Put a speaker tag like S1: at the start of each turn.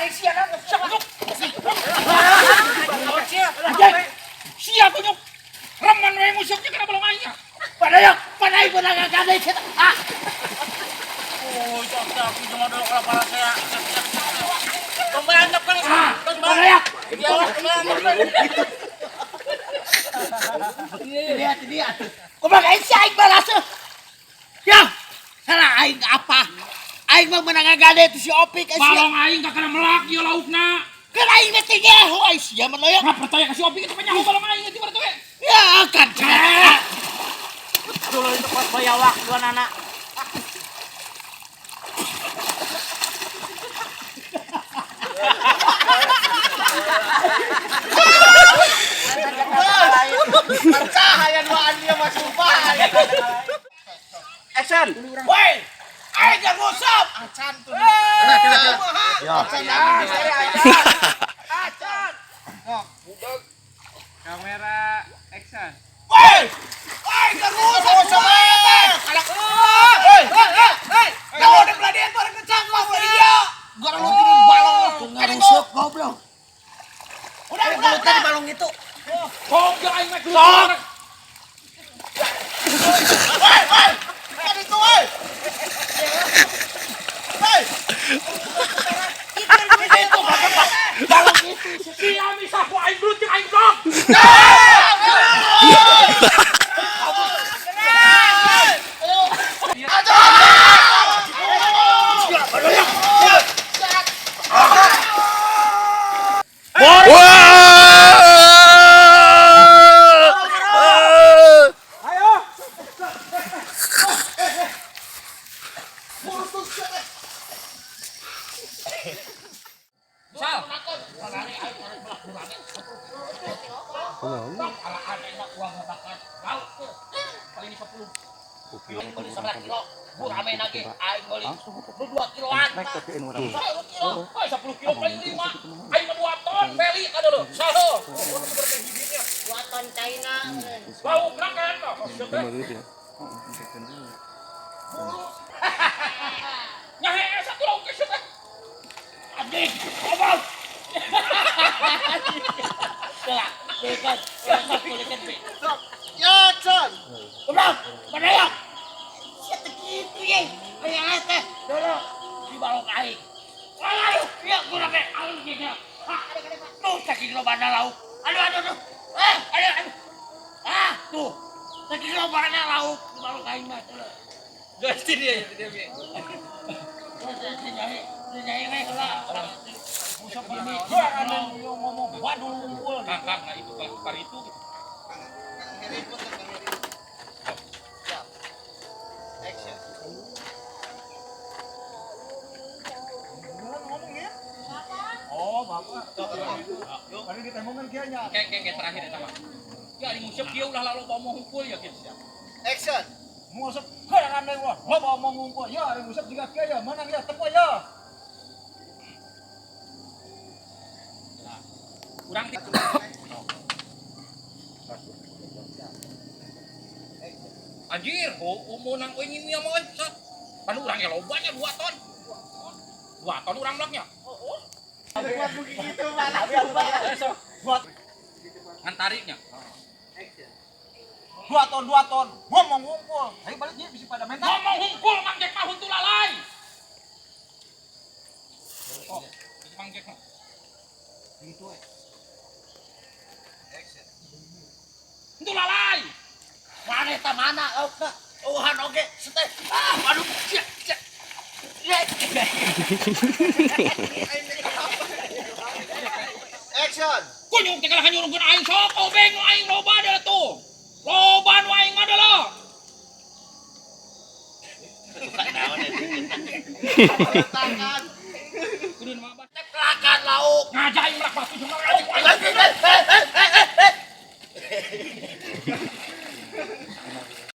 S1: Ari sia na siya.
S2: Sia tunjuk. Raman wae musuhnya kena balong aing.
S1: Panay ko nagaganay kita.
S2: Oh, itu aku cuma dulu kalau para saya. Pembantu kan.
S1: Panayak. Lihat. Kumakain si aing balas. Ya. Salah aing apa? Aing mah menangaganay itu si Opik sia.
S2: Balong aing gak kena melak ieu laukna.
S1: Kan aing mah teh ngeho aing sia mah loyang.
S2: Nah, percaya ka si Opi itu penyaho balong aing itu berarti we.
S1: Ya kan.
S3: Dulu itu pas bayawak dua anak.
S1: Percaya duaan dia mah sumpah.
S3: Action.
S1: Woi, aing yang ngusap. Acan tuh.
S3: Ya.
S1: Acan.
S3: Kamera action.
S1: Woi, aing yang ngusap. Hei. Kalau ada peladian tuh orang kencang lah dia. Gua lu kirim balong itu ngarusuk goblok. Udah tadi balong itu.
S2: Kok ya aing mah keluar.
S1: Woi. Kan itu woi. Hei. Itu balong itu.
S2: Sia bisa ku aing belut jeung aing blok. Sal.
S1: Bu rame lagi, aing beli. Lu 2 kiloan.
S3: Naik ke ini orang.
S2: 10 kilo, 10 kilo paling 5. Aing mah 2 ton, beli ka dulu. Saho.
S1: 2 ton China.
S2: Bau kraken kok. Nyahe satu lauk ke situ. Anjing, ngomong.
S1: Coba, dekat. Satu dekat.
S3: Ya, John.
S1: Udah, Panayak. Siapa gitu ye? Ayo teh, dulu di balong aing. Ayo, ya kurang kayak aing gitu. Tuh, saking lobana lauk. Aduh. Ayo. Tuh. Saking lobana lauk di balong aing mah tuh.
S2: Gasti dia.
S1: Nyai we heula.
S2: Usap ini.
S1: Ngomong waduh ngumpul.
S2: Kakak, nah itu kali itu.
S3: Oh, Bapak. Kali ditemukan kianya.
S2: Kayak terakhir eta mah. Ya di musep dia ulah lalu bawa ngumpul ya gitu.
S3: Action. Musep kayak aneh wah. Lo bawa mau ngumpul. Ya, ada musep juga kianya. Menang ya, temu ya.
S2: Kurang di Anjir, umunang ini mah mah. Kan urang ya lobanya 2 ton. 2 ton urang bloknya.
S1: Buat begitu malah.
S3: Buat
S2: Ngan tariknya.
S3: 2 ton. Gua mau ngumpul. Ayo balik dia bisa pada mental.
S2: Ngomong hungkul Mang Jack mah huntu lalai. Oh, itu Mang Jack mah.
S3: Gitu
S2: Huntu lalai.
S1: Mana ta mana? Uhan oge seteh. Aduh.
S3: Action.
S2: Kunyuk tinggal hanyurungkeun aing sok obeng nu aing loba dah tuh. Loba nu aing mah adalah. Kudu mah
S1: Teklakan lauk.
S2: ngajai ulah batu cuma